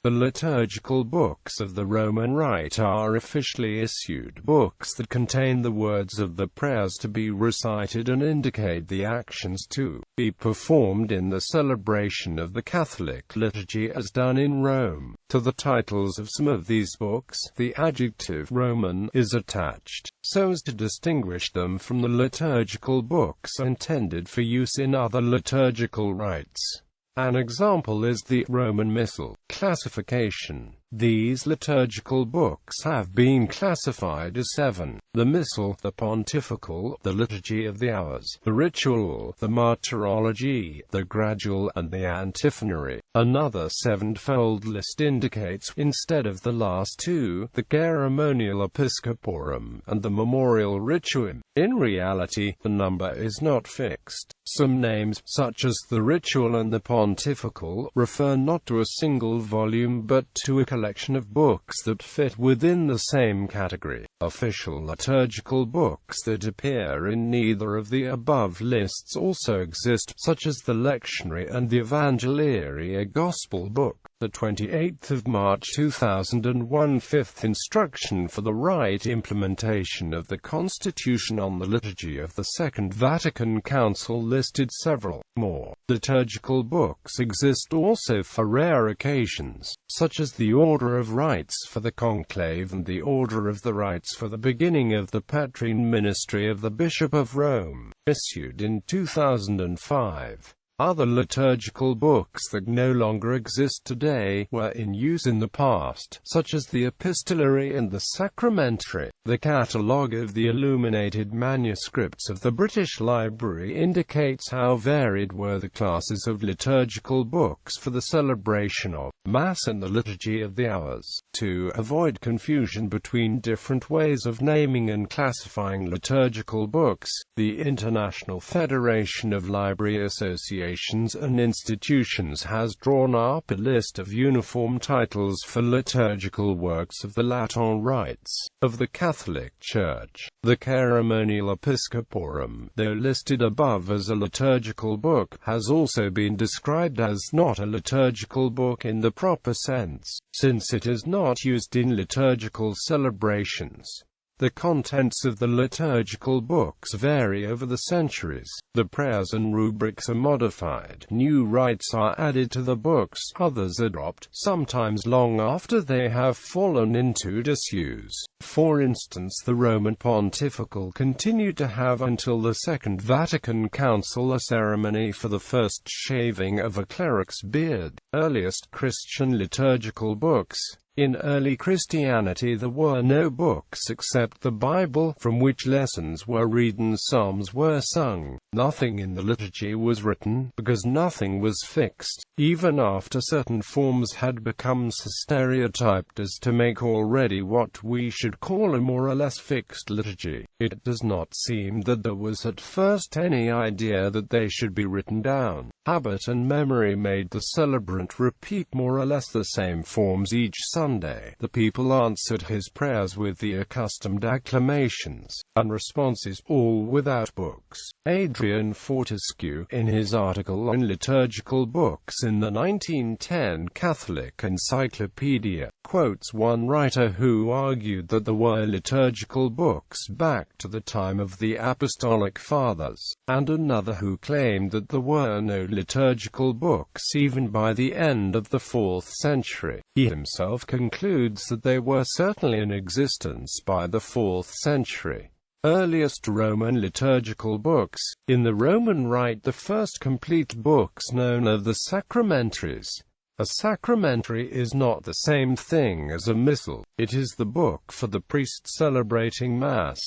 The liturgical books of the Roman Rite are officially issued books that contain the words of the prayers to be recited and indicate the actions to be performed in the celebration of the Catholic liturgy as done in Rome. To the titles of some of these books, the adjective Roman is attached, so as to distinguish them from the liturgical books intended for use in other liturgical rites. An example is the Roman Missal classification. These liturgical books have been classified as 7: the Missal, the Pontifical, the Liturgy of the Hours, the Ritual, the Martyrology, the Gradual, and the Antiphonary. Another sevenfold list indicates, instead of the last two, the Ceremonial Episcoporum and the Memorial Rituum. In reality, the number is not fixed. Some names, such as the Ritual and the Pontifical, refer not to a single volume but to a collection of books that fit within the same category. Official liturgical books that appear in neither of the above lists also exist, such as the Lectionary and the Evangeliary, a Gospel book. The 28th of March 2001 Fifth Instruction for the Right Implementation of the Constitution on the Liturgy of the Second Vatican Council listed several more liturgical books exist also for rare occasions, such as the Order of Rites for the Conclave and the Order of the Rites for the beginning of the Petrine Ministry of the Bishop of Rome, issued in 2005. Other liturgical books that no longer exist today were in use in the past, such as the Epistolary and the Sacramentary. The catalogue of the illuminated manuscripts of the British Library indicates how varied were the classes of liturgical books for the celebration of Mass and the Liturgy of the Hours. To avoid confusion between different ways of naming and classifying liturgical books, the International Federation of Library Associations and Institutions has drawn up a list of uniform titles for liturgical works of the Latin rites of the Catholic Church. The Ceremonial Episcoporum, though listed above as a liturgical book, has also been described as not a liturgical book in the proper sense, since it is not used in liturgical celebrations. The contents of the liturgical books vary over the centuries. The prayers and rubrics are modified. New rites are added to the books, others are dropped, sometimes long after they have fallen into disuse. For instance, the Roman Pontifical continued to have until the Second Vatican Council a ceremony for the first shaving of a cleric's beard. Earliest Christian liturgical books. In early Christianity there were no books except the Bible, from which lessons were read and psalms were sung. Nothing in the liturgy was written, because nothing was fixed, even after certain forms had become so stereotyped as to make already what we should call a more or less fixed liturgy. It does not seem that there was at first any idea that they should be written down. Habit and memory made the celebrant repeat more or less the same forms each Sunday. The people answered his prayers with the accustomed acclamations and responses, all without books. Adrian Fortescue, in his article on liturgical books in the 1910 Catholic Encyclopedia, quotes one writer who argued that there were liturgical books back to the time of the Apostolic Fathers, and another who claimed that there were no liturgical books even by the end of the 4th century. He himself concludes that they were certainly in existence by the 4th century. Earliest Roman liturgical books. In the Roman Rite, the first complete books known are the Sacramentaries. A sacramentary is not the same thing as a missal. It is the book for the priest celebrating Mass.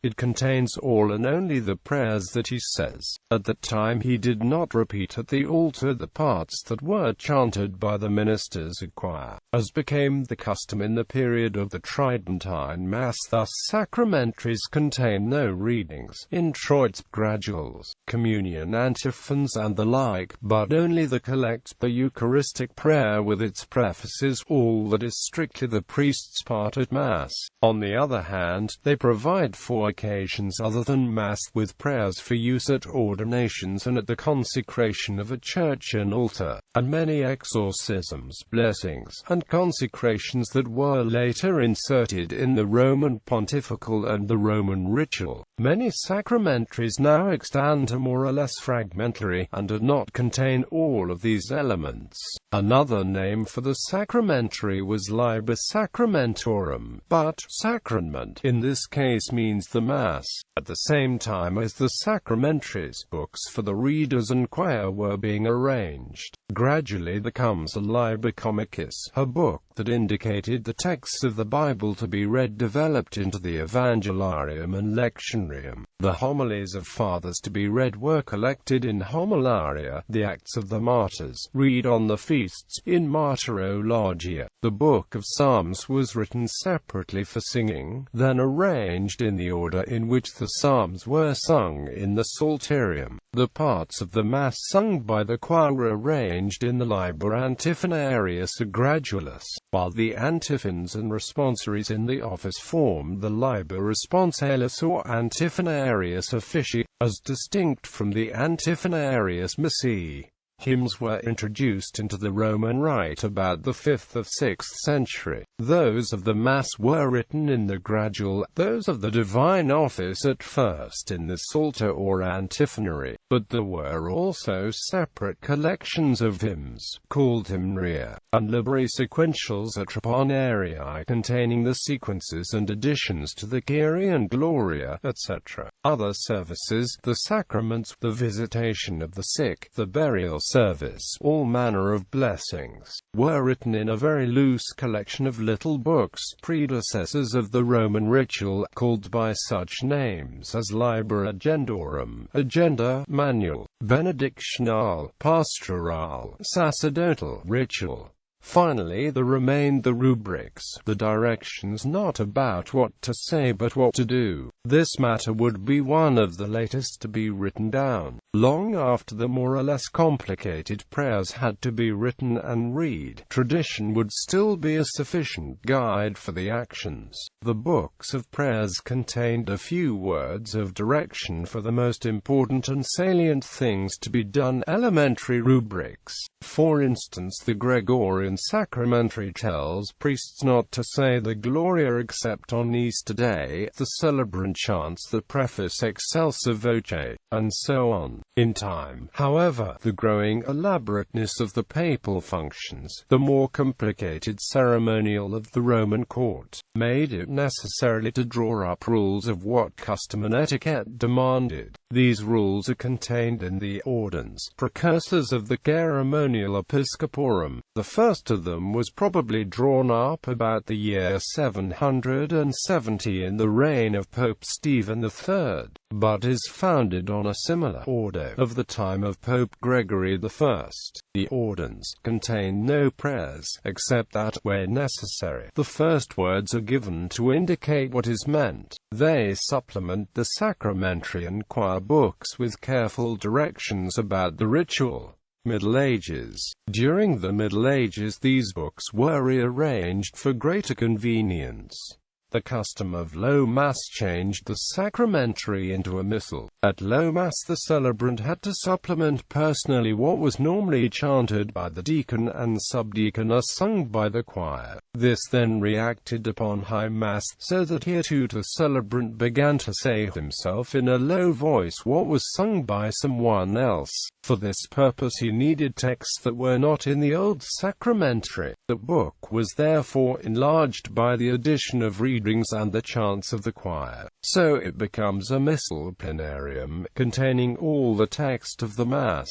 It contains all and only the prayers that he says. At that time he did not repeat at the altar the parts that were chanted by the ministers of choir, as became the custom in the period of the Tridentine Mass. Thus sacramentaries contain no readings, introits, graduals, communion antiphons and the like, but only the collect, the Eucharistic prayer with its prefaces, all that is strictly the priest's part at Mass. On the other hand, they provide for occasions other than Mass, with prayers for use at ordinations and at the consecration of a church and altar, and many exorcisms, blessings, and and consecrations that were later inserted in the Roman Pontifical and the Roman Ritual. Many sacramentaries now extant are more or less fragmentary, and do not contain all of these elements. Another name for the sacramentary was liber sacramentorum, but sacrament in this case means the Mass. At the same time as the sacramentaries, books for the readers and choir were being arranged. Gradually there comes a liber comicus, a book that indicated the texts of the Bible to be read, developed into the Evangeliarium and Lectionarium. The homilies of fathers to be read were collected in Homilaria, the Acts of the Martyrs, read on the feasts, in Martyrology. The Book of Psalms was written separately for singing, then arranged in the order in which the psalms were sung in the Psalterium. The parts of the Mass sung by the choir were arranged in the liber antiphonarius or gradualis, while the antiphons and responsories in the office formed the liber responsalis or antiphonarius officii, as distinct from the antiphonarius missae. Hymns were introduced into the Roman Rite about the 5th or 6th century. Those of the Mass were written in the gradual, those of the Divine Office at first in the Psalter or antiphonary, but there were also separate collections of hymns, called hymnaria, and libri sequentials at Treponarii, containing the sequences and additions to the Kyrie and Gloria, etc. Other services, the sacraments, the visitation of the sick, the burial service, all manner of blessings, were written in a very loose collection of little books, predecessors of the Roman ritual, called by such names as Liber Agendorum, Agenda, Manual, Benedictional, Pastoral, Sacerdotal, Ritual. Finally there remained the rubrics, the directions not about what to say but what to do. This matter would be one of the latest to be written down. Long after the more or less complicated prayers had to be written and read, tradition would still be a sufficient guide for the actions. The books of prayers contained a few words of direction for the most important and salient things to be done, elementary rubrics. For instance, the Gregorian Sacramentary tells priests not to say the Gloria except on Easter Day, the celebrant chants the preface excelsa voce, and so on. In time, however, the growing elaborateness of the papal functions, the more complicated ceremonial of the Roman court, made it necessary to draw up rules of what custom and etiquette demanded. These rules are contained in the Ordens, precursors of the Ceremonial Episcoporum. The first of them was probably drawn up about the year 770 in the reign of Pope Stephen III, but is founded on a similar order of the time of Pope Gregory I. The Ordens contain no prayers, except that, where necessary, the first words are given to indicate what is meant. They supplement the sacramentary and choir books with careful directions about the ritual. Middle Ages. During the Middle Ages these books were rearranged for greater convenience. The custom of Low Mass changed the sacramentary into a Missal. At Low Mass the celebrant had to supplement personally what was normally chanted by the deacon and subdeacon or sung by the choir. This then reacted upon High Mass, so that here too the celebrant began to say himself in a low voice what was sung by someone else. For this purpose he needed texts that were not in the old sacramentary. The book was therefore enlarged by the addition of readings and the chants of the choir. So it becomes a Missal plenarium, containing all the text of the Mass.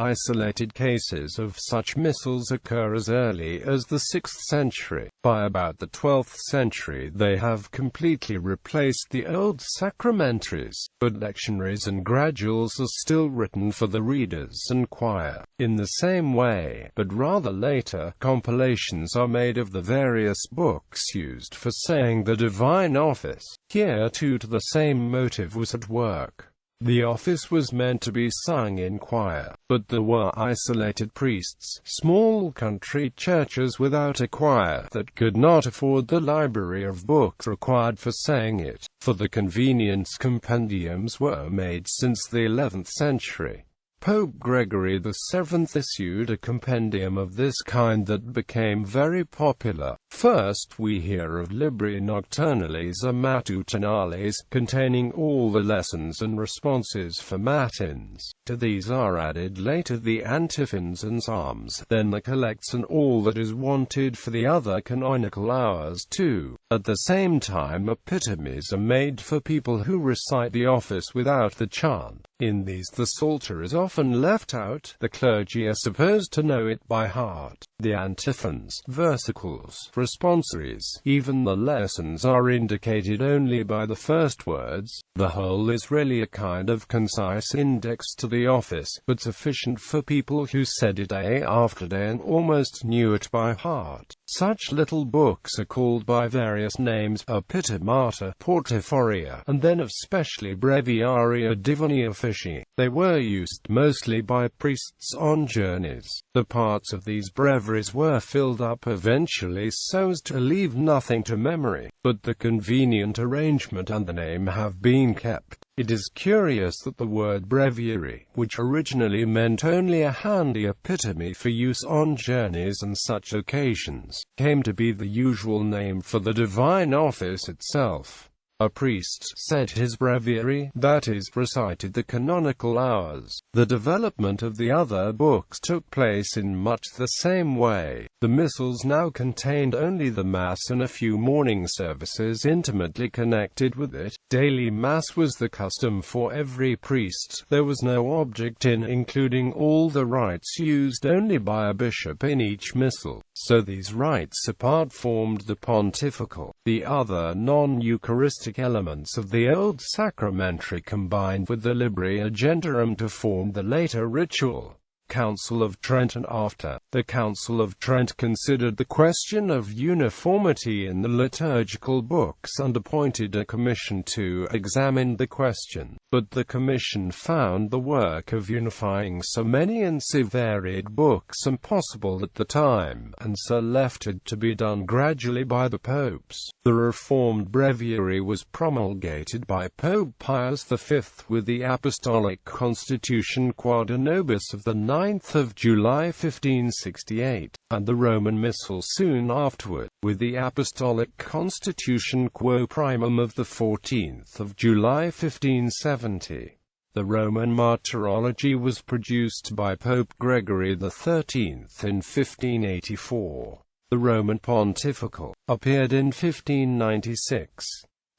Isolated cases of such missals occur as early as the 6th century. By about the 12th century they have completely replaced the old sacramentaries, but lectionaries and graduals are still written for the readers and choir. In the same way, but rather later, compilations are made of the various books used for saying the divine office. Here too the same motive was at work. The office was meant to be sung in choir, but there were isolated priests, small country churches without a choir, that could not afford the library of books required for saying it. For the convenience compendiums were made since the 11th century. Pope Gregory VII issued a compendium of this kind that became very popular. First we hear of Libri Nocturnales or Matutinales, containing all the lessons and responses for matins. To these are added later the antiphons and psalms, then the collects and all that is wanted for the other canonical hours too. At the same time epitomes are made for people who recite the office without the chant. In these the Psalter is often left out. The clergy are supposed to know it by heart. The antiphons, versicles, responsories, even the lessons are indicated only by the first words. The whole is really a kind of concise index to the office, but sufficient for people who said it day after day and almost knew it by heart. Such little books are called by various names: epitomata, portiforia, and then especially breviaria divini officii. They were used mostly by priests on journeys. The parts of these breviaries were filled up eventually so as to leave nothing to memory, but the convenient arrangement and the name have been kept. It is curious that the word breviary, which originally meant only a handy epitome for use on journeys and such occasions, came to be the usual name for the divine office itself. A priest said his breviary, that is, recited the canonical hours. The development of the other books took place in much the same way. The Missals now contained only the Mass and a few morning services intimately connected with it. Daily Mass was the custom for every priest. There was no object in including all the rites used only by a bishop in each Missal. So these rites apart formed the pontifical. The other non-Eucharistic elements of the old Sacramentary combined with the Libri Argentorum to form the later ritual. Council of Trent and after. The Council of Trent considered the question of uniformity in the liturgical books and appointed a commission to examine the question. But the commission found the work of unifying so many and so varied books impossible at the time, and so left it to be done gradually by the popes. The Reformed Breviary was promulgated by Pope Pius V with the Apostolic Constitution Quod Nobis of the 9th of July 1568, and the Roman Missal soon afterward, with the Apostolic Constitution Quo Primum of the 14th of July 1570. The Roman Martyrology was produced by Pope Gregory XIII in 1584. The Roman Pontifical appeared in 1596.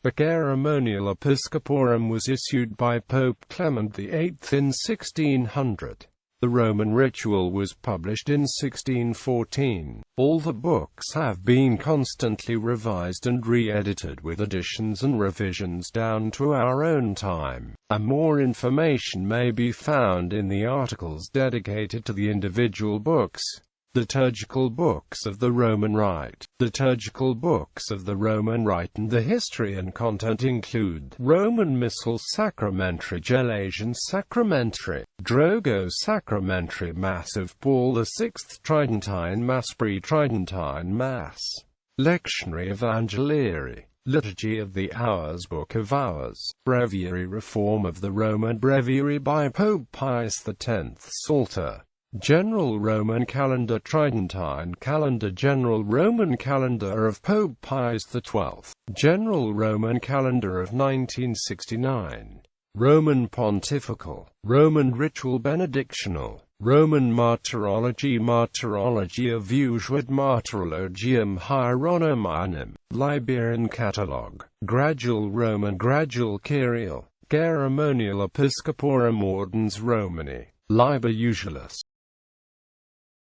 The Ceremonial Episcoporum was issued by Pope Clement VIII in 1600. The Roman Ritual was published in 1614. All the books have been constantly revised and re-edited with additions and revisions down to our own time, and more information may be found in the articles dedicated to the individual books. Liturgical books of the Roman Rite. Liturgical books of the Roman Rite and the history and content include Roman Missal, Sacramentary, Gelasian Sacramentary, Drogo Sacramentary, Mass of Paul VI, Tridentine Mass, Pre-Tridentine Mass, Lectionary Evangeliary, Liturgy of the Hours, Book of Hours, Breviary, Reform of the Roman Breviary by Pope Pius X, Psalter, General Roman Calendar, Tridentine Calendar, General Roman Calendar of Pope Pius XII, General Roman Calendar of 1969, Roman Pontifical, Roman Ritual Benedictional, Roman Martyrology, Martyrology of Usuad, Martyrologium Hieronymianum, Liberian Catalogue, Gradual Roman, Gradual Kyrial, Ceremonial Episcoporum Ordens Romani, Liber Usualis.